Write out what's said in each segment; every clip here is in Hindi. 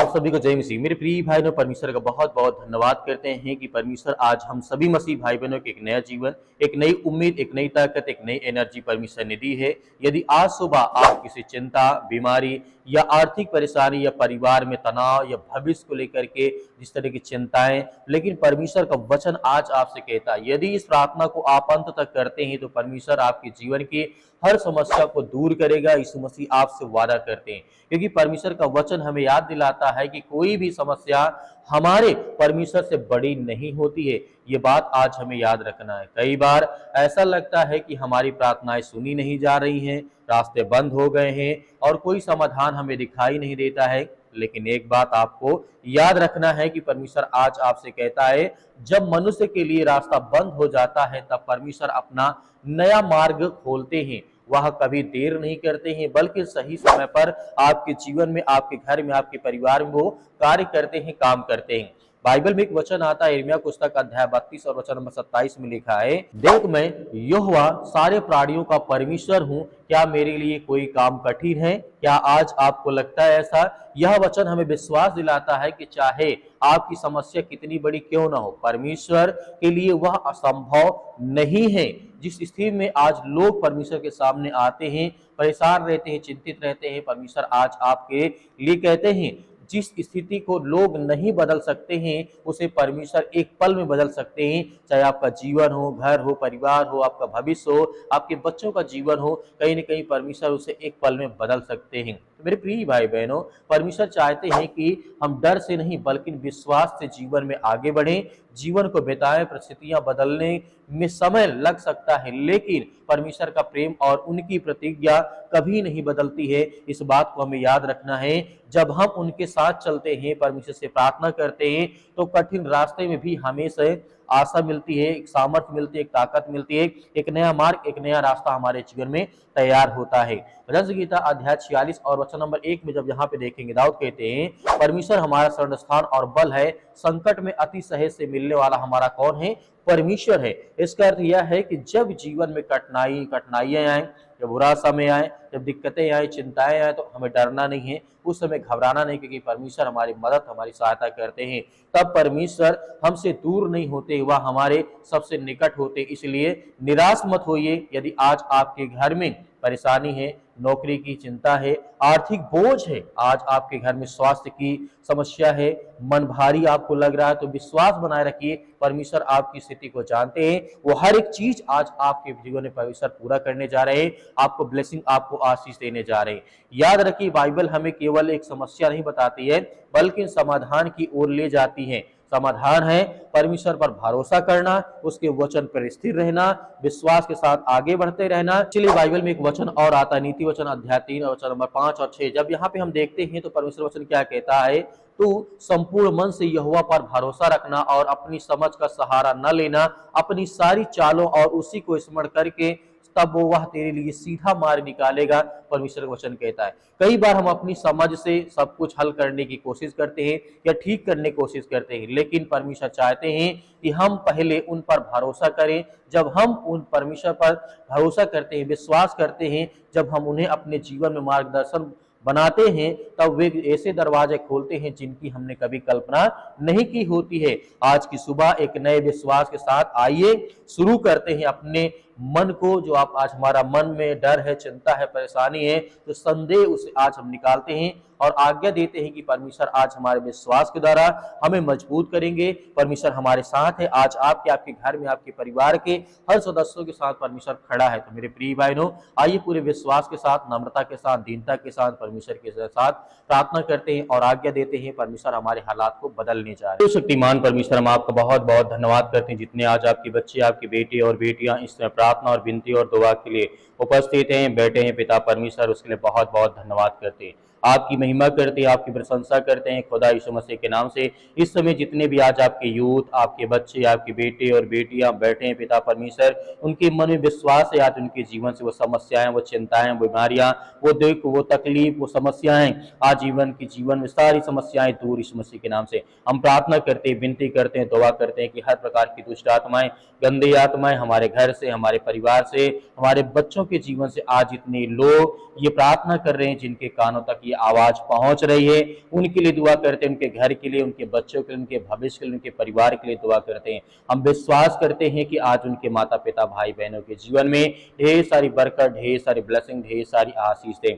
आप सभी को जय मसीह। मेरे प्रिय भाई बहनों, परमेश्वर का बहुत बहुत धन्यवाद करते हैं कि परमेश्वर आज हम सभी मसीह भाई बहनों को एक नया जीवन, एक नई उम्मीद, एक नई ताकत, एक नई एनर्जी परमेश्वर ने दी है। यदि आज सुबह आप किसी चिंता, बीमारी या आर्थिक परेशानी या परिवार में तनाव या भविष्य को लेकर के जिस तरह की चिंताएं, लेकिन परमेश्वर का वचन आज आपसे कहता है यदि इस प्रार्थना को आप अंत तक करते हैं तो परमेश्वर आपके जीवन की हर समस्या को दूर करेगा। यीशु मसीह आपसे वादा करते हैं, क्योंकि परमेश्वर का वचन हमें याद दिलाता है कि कोई भी समस्या हमारे परमेश्वर से बड़ी नहीं होती है। ये बात आज हमें याद रखना है। कई बार ऐसा लगता है कि हमारी प्रार्थनाएं सुनी नहीं जा रही हैं, रास्ते बंद हो गए हैं और कोई समाधान हमें दिखाई नहीं देता है। लेकिन एक बात आपको याद रखना है कि परमेश्वर आज आपसे कहता है, जब मनुष्य के लिए रास्ता बंद हो जाता है तब परमेश्वर अपना नया मार्ग खोलते हैं। वह कभी देर नहीं करते हैं, बल्कि सही समय पर आपके जीवन में, आपके घर में, आपके परिवार में वो कार्य करते हैं, काम करते हैं। बाइबल में एक वचन आता है, यिर्मयाह पुस्तक अध्याय 32 और वचन नंबर 27 में लिखा है, देख मैं यहोवा सारे प्राणियों का परमेश्वर हूँ, क्या मेरे लिए कोई काम कठिन है? क्या आज आपको लगता है ऐसा? यह वचन हमें विश्वास दिलाता है कि चाहे आपकी समस्या कितनी बड़ी क्यों ना हो, परमेश्वर के लिए वह असंभव नहीं है। जिस स्थिति में आज लोग परमेश्वर के सामने आते हैं, परेशान रहते हैं, चिंतित रहते हैं, परमेश्वर आज आपके लिए कहते हैं जिस स्थिति को लोग नहीं बदल सकते हैं उसे परमेश्वर एक पल में बदल सकते हैं। चाहे आपका जीवन हो, घर हो, परिवार हो, आपका भविष्य हो, आपके बच्चों का जीवन हो, कहीं न कहीं परमेश्वर उसे एक पल में बदल सकते हैं। तो मेरे प्रिय भाई बहनों, परमेश्वर चाहते हैं कि हम डर से नहीं बल्कि विश्वास से जीवन में आगे बढ़ें, जीवन को बिताएं। परिस्थितियां बदलने में समय लग सकता है, लेकिन परमेश्वर का प्रेम और उनकी प्रतिज्ञा कभी नहीं बदलती है। इस बात को हमें याद रखना है। जब हम उनके साथ चलते हैं, परमेश्वर से प्रार्थना करते हैं, तो कठिन रास्ते में भी हमेशा आशा मिलती है, एक सामर्थ्य मिलती है, एक ताकत मिलती है, एक नया मार्ग, एक नया रास्ता हमारे जीवन में तैयार होता है। भजन संहिता अध्याय 46 और वचन नंबर 1 में जब यहाँ पे देखेंगे, दाऊद कहते हैं, परमेश्वर हमारा शरण स्थान और बल है, संकट में अति सहज से मिलने वाला हमारा कौन है? परमेश्वर है। इसका अर्थ यह है कि जब जीवन में कठिनाइयां आए, जब बुरा समय आए, जब दिक्कतें आए, चिंताएं आए, तो हमें डरना नहीं है, उस समय घबराना नहीं, क्योंकि परमेश्वर हमारी मदद, हमारी सहायता करते हैं। तब परमेश्वर हमसे दूर नहीं होते, वह हमारे सबसे निकट होते। इसलिए निराश मत होइए। यदि आज आपके घर में परेशानी है, नौकरी की चिंता है, आर्थिक बोझ है, आज आपके घर में स्वास्थ्य की समस्या है, मन भारी आपको लग रहा है, तो विश्वास बनाए रखिए। परमेश्वर आपकी स्थिति को जानते हैं, वो हर एक चीज आज आपके जीवन में परमेश्वर पूरा करने जा रहे हैं, आपको ब्लेसिंग, आपको आशीष देने जा रहे हैं। याद रखिए, बाइबल हमें केवल एक समस्या नहीं बताती है, बल्कि समाधान की ओर ले जाती है। समाधान है परमेश्वर पर भरोसा करना, उसके वचन पर स्थिर रहना, विश्वास के साथ आगे बढ़ते रहना। चलिए, बाइबल में एक वचन और आता है, नीति वचन अध्याय 3 और वचन नंबर 5 और 6। जब यहाँ पे हम देखते हैं तो परमेश्वर वचन क्या कहता है, तू संपूर्ण मन से यहोवा पर भरोसा रखना और अपनी समझ का सहारा न लेना, अपनी सारी चालों और उसी को स्मरण करके तब वह तेरे लिए सीधा मार्ग निकालेगा। परमेश्वर का वचन कहता है, कई बार हम अपनी समझ से सब कुछ हल करने की कोशिश करते हैं या ठीक करने की कोशिश करते हैं, लेकिन परमेश्वर चाहते हैं कि हम पहले उन पर भरोसा करें। जब हम उन परमेश्वर पर भरोसा करते हैं, विश्वास करते हैं, जब हम उन्हें अपने जीवन में मार्गदर्शन बनाते हैं, तब वे ऐसे दरवाजे खोलते हैं जिनकी हमने कभी कल्पना नहीं की होती है। आज की सुबह एक नए विश्वास के साथ आइए, शुरू करते हैं अपने मन को, जो आप आज हमारा मन में डर है, चिंता है, परेशानी है, तो संदेह उसे आज हम निकालते हैं और आज्ञा देते हैं कि परमेश्वर आज हमारे विश्वास के द्वारा हमें मजबूत करेंगे। परमेश्वर हमारे साथ है। आज आपके घर में, आपके परिवार के हर सदस्यों के साथ परमेश्वर खड़ा है। तो मेरे प्रिय बहनों, आइए पूरे विश्वास के साथ, नम्रता के साथ, दीनता के साथ परमेश्वर के साथ प्रार्थना करते हैं और आज्ञा देते हैं। परमेश्वर हमारे हालात को बदलने जा रहे हैं। शक्तिमान परमेश्वर, हम आपका बहुत बहुत धन्यवाद करते हैं, जितने आज आपके बच्चे, आपके बेटे और बेटियां इस प्रार्थना और विनती और दुआ के लिए उपस्थित हैं, बैठे हैं, पिता परमेश्वर उसके लिए बहुत बहुत धन्यवाद करते हैं। आपकी महिमा करते हैं, आपकी प्रशंसा करते हैं खुदा यीशु मसीह के नाम से। इस समय जितने भी आज आपके यूथ, आपके बच्चे, आपके बेटे और बेटियां बैठे हैं, पिता परमेश्वर, उनके मन में विश्वास है, आज उनके जीवन से वो समस्याएं, वो चिंताएं, वो बीमारियां, वो दुख, वो तकलीफ, वो समस्याएं, आज जीवन में सारी समस्याएं दूर यीशु मसीह के नाम से हम प्रार्थना करते हैं, विनती करते हैं, दुआ करते हैं कि हर प्रकार की दुष्ट आत्माएं, गंदी आत्माएं हमारे घर से, हमारे परिवार से, हमारे बच्चों के जीवन से आज इतने लोग ये प्रार्थना कर रहे हैं जिनके कानों तक की आवाज पहुंच रही है, उनके लिए दुआ करते हैं, उनके घर के लिए, उनके बच्चों के लिए, उनके भविष्य के लिए, उनके परिवार के लिए दुआ करते हैं। हम विश्वास करते हैं कि आज उनके माता पिता भाई बहनों के जीवन में ढेर सारी बरकत, ढेर सारी ब्लेसिंग, ढेर सारी आशीष दें।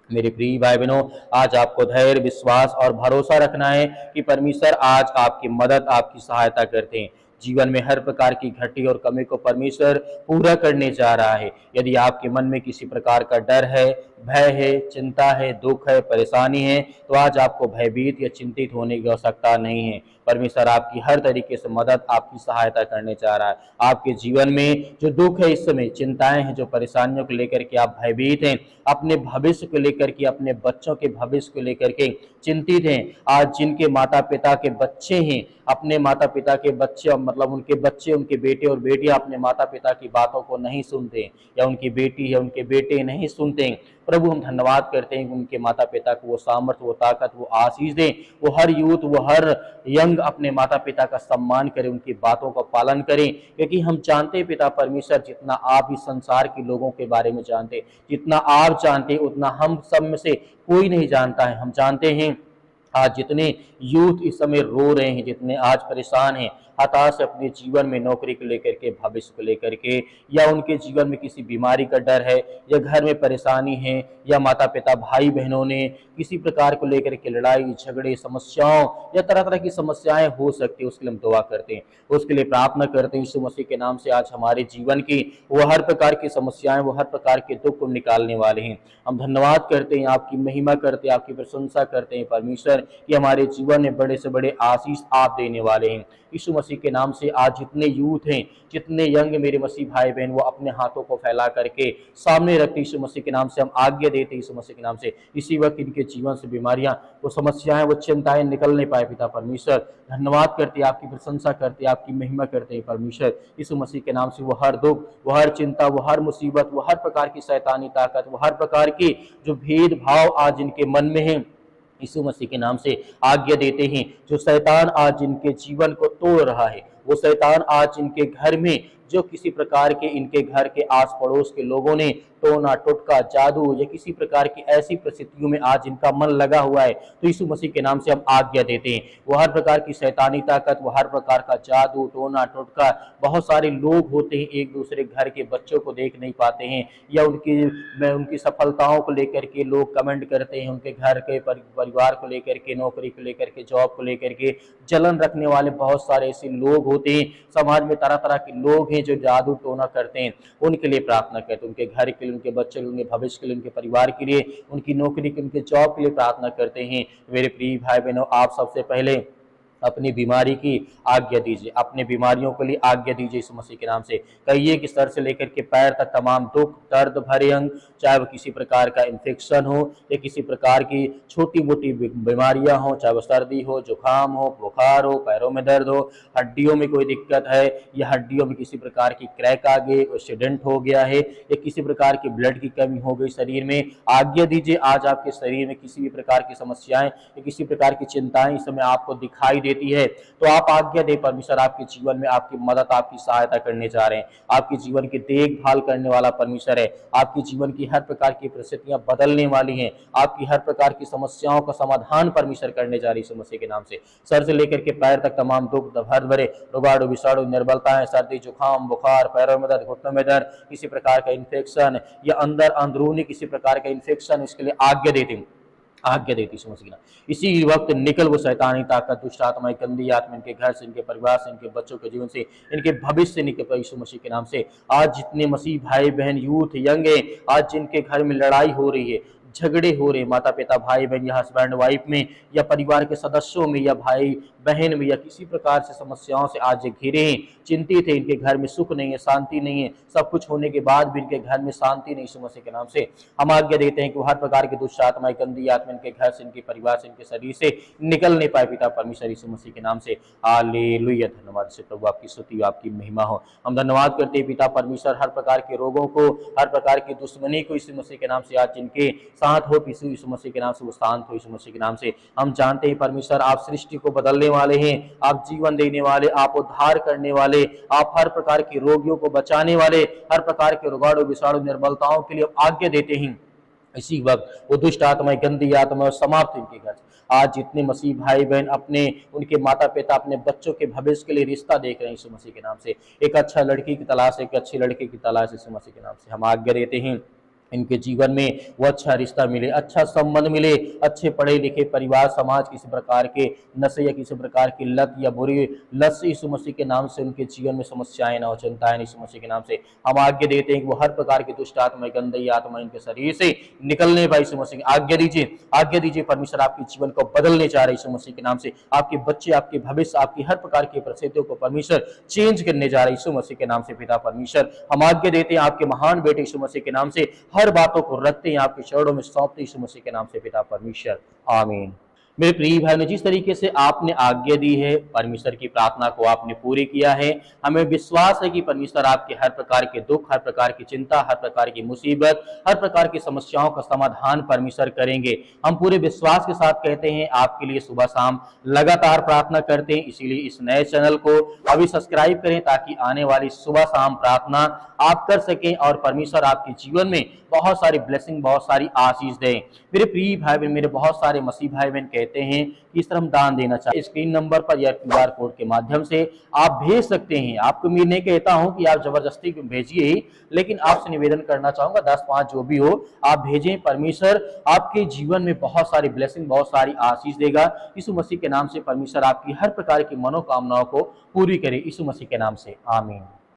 मेरे प्रिय भाई बहनों, आज आपको धैर्य, विश्वास और भरोसा रखना है कि परमेश्वर आज आपकी मदद, आपकी सहायता करते हैं। जीवन में हर प्रकार की घटी और कमी को परमेश्वर पूरा करने जा रहा है। यदि आपके मन में किसी प्रकार का डर है, भय है, चिंता है, दुख है, परेशानी है, तो आज आपको भयभीत या चिंतित होने की आवश्यकता नहीं है। परमेश्वर आपकी हर तरीके से मदद, आपकी सहायता करने जा रहा है। आपके जीवन में जो दुख है, इस समय चिंताएं हैं, जो परेशानियों को लेकर के आप भयभीत हैं, अपने भविष्य को लेकर के, अपने बच्चों के भविष्य को लेकर के चिंतित हैं, आज जिनके माता पिता के बच्चे हैं, अपने माता पिता के बच्चे, मतलब उनके बच्चे, उनके बेटे और बेटियां अपने माता पिता की बातों को नहीं सुनते, या उनकी बेटी या उनके बेटे नहीं सुनते, प्रभु हम धन्यवाद करते हैं कि उनके माता पिता को वो सामर्थ्य, वो ताकत, वो आशीष दें। वो हर यूथ, वो हर यंग अपने माता पिता का सम्मान करें, उनकी बातों का पालन करें, क्योंकि हम जानते हैं पिता परमेश्वर, जितना आप इस संसार के लोगों के बारे में जानते, जितना आप जानते, उतना हम सब में से कोई नहीं जानता है। हम जानते हैं आज जितने यूथ इस समय रो रहे हैं, जितने आज परेशान हैं, हताश अपने जीवन में, नौकरी को लेकर के, भविष्य को लेकर के, या उनके जीवन में किसी बीमारी का डर है, या घर में परेशानी है, या माता पिता भाई बहनों ने किसी प्रकार को लेकर के लड़ाई झगड़े, समस्याओं या तरह तरह की समस्याएं हो सकती है, उसके लिए हम दुआ करते हैं, उसके लिए प्रार्थना करते हैं। यीशु मसीह के नाम से आज हमारे जीवन की वो हर प्रकार की समस्याएं, वो हर प्रकार के दुख को निकालने वाले हैं। हम धन्यवाद करते हैं, आपकी महिमा करते हैं, आपकी प्रशंसा करते हैं परमेश्वर, कि हमारे जीवन में बड़े से बड़े आशीष आप देने वाले हैं। यीशु मसीह के नाम से आज जितने यूथ हैं, जितने यंग मेरे मसीह भाई बहन, वो अपने हाथों को फैला करके सामने रखते, यीशु मसीह के नाम से हम आज्ञा देते, यीशु मसीह के नाम से इसी वक्त इनके जीवन से बीमारियां, वो समस्याएं, वो चिंताएं निकल नहीं पाए। पिता परमेश्वर धन्यवाद करते, आपकी प्रशंसा करते, आपकी महिमा करते हैं परमेश्वर। यीशु मसीह के नाम से वो हर दुख, वो हर चिंता, वो हर मुसीबत, वो हर प्रकार की शैतानी ताकत, वो हर प्रकार की जो भेदभाव आज इनके मन में है, यीशु मसीह के नाम से आज्ञा देते हैं। जो शैतान आज इनके जीवन को तोड़ रहा है, वो शैतान आज इनके घर में, जो किसी प्रकार के इनके घर के आस पड़ोस के लोगों ने टोना टोटका, जादू या किसी प्रकार की ऐसी परिस्थितियों में आज इनका मन लगा हुआ है, तो यीशु मसीह के नाम से हम आज्ञा देते हैं। वो हर प्रकार की शैतानी ताकत, वो हर प्रकार का जादू, टोना टोटका, बहुत सारे लोग होते हैं एक दूसरे घर के बच्चों को देख नहीं पाते हैं, या उनकी सफलताओं को लेकर के लोग कमेंट करते हैं, उनके घर के परिवार को लेकर के, नौकरी को लेकर के, जॉब को लेकर के जलन रखने वाले बहुत सारे ऐसे लोग होते हैं। समाज में तरह तरह के लोग हैं जो जादू टोना करते हैं, उनके लिए प्रार्थना करते हैं, उनके घर के लिए, उनके बच्चे के लिए, उनके भविष्य के लिए, उनके परिवार के लिए, उनकी नौकरी के, उनके जॉब के लिए प्रार्थना करते हैं। मेरे प्रिय भाई बहनों, आप सबसे पहले अपनी बीमारी की आज्ञा दीजिए, अपने बीमारियों के लिए आज्ञा दीजिए यीशु मसीह के नाम से। कहिए कि सर से लेकर के पैर तक तमाम दुख, दर्द भरे अंग, चाहे वो किसी प्रकार का इन्फेक्शन हो या किसी प्रकार की छोटी मोटी बीमारियां हो, चाहे वो सर्दी हो, जुकाम हो, बुखार हो, पैरों में दर्द हो, हड्डियों में कोई दिक्कत है, या हड्डियों में किसी प्रकार की क्रैक आ गई, एक्सीडेंट हो गया है, या किसी प्रकार की ब्लड की कमी हो गई शरीर में, आज्ञा दीजिए आज आपके शरीर में किसी भी प्रकार की समस्याएं या किसी प्रकार की चिंताएं इस समय आपको दिखाई देती है, तो आप आज्ञा दे परमेश्वर आपके जीवन में आपकी मदद, आपकी सहायता करने जा रहे हैं। आपके जीवन की देखभाल करने वाला परमेश्वर है। आपके जीवन की हर प्रकार की परिस्थितियां बदलने वाली हैं। आपकी हर प्रकार की समस्याओं का समाधान परमेश्वर करने जा रही है मसीह के नाम से। सर से लेकर के पैर तक तमाम दुख, दर्द भरे रोगाणु, विषाणु, निर्बलताएं, सर्दी, जुकाम, बुखार, पैरों में दर्द, घुटनों में दर्द, किसी प्रकार का इन्फेक्शन या अंदर अंदरूनी किसी प्रकार का इन्फेक्शन, इसके लिए आज्ञा देती हूँ, आज्ञा देती समझना। इसी वक्त निकल वो शैतानी ताकत, दुष्ट आत्माएं, गंदी आत्मा इनके घर से, इनके परिवार से, इनके बच्चों के जीवन से, इनके भविष्य से निकल यीशु मसीह के नाम से। आज जितने मसीह भाई बहन, यूथ, यंग है, आज जिनके घर में लड़ाई हो रही है, झगड़े हो रहे, माता पिता भाई बहन या हस्बैंड वाइफ में, या परिवार के सदस्यों में, या भाई बहन में, या किसी प्रकार से समस्याओं से आज घिरे हैं, चिंतित है, इनके घर में सुख नहीं है, शांति नहीं है, सब कुछ होने के बाद भी इनके घर में शांति नहीं, यीशु मसीह के नाम से हम आज्ञा देते हैं कि वो हर प्रकार की दुष्ट आत्माएं, गंदी आत्मा इनके घर से, इनके परिवार से, इनके शरीर से निकल नहीं पाए पिता परमेश्वर यीशु मसीह के नाम से। हालेलुया, धन्यवाद से प्रभु, आपकी स्तुति, आपकी महिमा हो। हम धन्यवाद करते हैं पिता परमेश्वर, हर प्रकार के रोगों को, हर प्रकार की दुश्मनी को यीशु मसीह के नाम से आज जिनके साथ हो, यीशु मसीह के नाम से वो शांत हो, यीशु मसीह के नाम से। हम जानते हैं परमेश्वर आप सृष्टि को बदलने वाले हैं, आप जीवन देने वाले, आप उद्धार करने वाले, आप हर प्रकार के रोगियों को बचाने वाले, हर प्रकार के रोगाणु, विषाणु, निर्बलताओं के लिए आज्ञा देते हैं इसी वक्त वो दुष्ट आत्माएं, गंदी आत्माएं समाप्त इनके घर से। आज जितने मसीह भाई बहन अपने, उनके माता पिता अपने बच्चों के भविष्य के लिए रिश्ता देख रहे हैं यीशु मसीह के नाम से, एक अच्छा लड़की की तलाश, एक अच्छी लड़के की तलाश यीशु मसीह के नाम से हम आज्ञा देते हैं इनके जीवन में वो अच्छा रिश्ता मिले, अच्छा संबंध मिले, अच्छे पढ़े लिखे परिवार समाज, किसी प्रकार के नशे या किसी प्रकार की लत या बुरी लत से यीशु मसीह के नाम से उनके जीवन में समस्याएं ना हो, चिंताएं यीशु मसीह के नाम से हम आज्ञा देते हैं कि वो हर प्रकार की दुष्ट आत्मा, गंदी आत्मा इनके शरीर से निकलने पाए यीशु मसीह की आज्ञा दीजिए, आज्ञा दीजिए। परमेश्वर आपके जीवन को बदलने जा रहे यीशु मसीह के नाम से, आपके बच्चे, आपके भविष्य, आपकी हर प्रकार की परिस्थितियों को परमेश्वर चेंज करने जा रहे यीशु मसीह के नाम से। पिता परमेश्वर हम आज्ञा देते हैं आपके महान बेटे यीशु मसीह के नाम से, हर बातों को रखते हैं आपके चरणों में सौंपते यीशु मसीह के नाम से पिता परमेश्वर, आमीन। मेरे प्रिय भाई ने जिस तरीके से आपने आज्ञा दी है, परमेश्वर की प्रार्थना को आपने पूरी किया है, हमें विश्वास है कि परमेश्वर आपके हर प्रकार के दुख, हर प्रकार की चिंता, हर प्रकार की मुसीबत, हर प्रकार की समस्याओं का समाधान परमेश्वर करेंगे। हम पूरे विश्वास के साथ कहते हैं, आपके लिए सुबह शाम लगातार प्रार्थना करते हैं। इसीलिए इस नए चैनल को अभी सब्सक्राइब करें ताकि आने वाली सुबह शाम प्रार्थना आप कर सकें और परमेश्वर आपके जीवन में बहुत सारी ब्लेसिंग, बहुत सारी आशीष दें। मेरे प्रिय भाई बहन, मेरे बहुत सारे मसीह भाई बहन कहते हैं कि इस तरह हम दान देना चाहिए, स्क्रीन नंबर पर या QR कोड के माध्यम से आप भेज सकते हैं। आपको मैं नहीं कहता हूं कि आप जबरदस्ती भेजिए ही, लेकिन आपसे निवेदन करना चाहूंगा 10-5 जो भी हो आप भेजें। परमेश्वर आपके जीवन में बहुत सारी ब्लेसिंग, बहुत सारी आशीष देगा। यीशु मसीह के नाम से परमेश्वर आपकी हर प्रकार की मनोकामनाओं को पूरी करे, यीशु मसीह के नाम से, आमीन।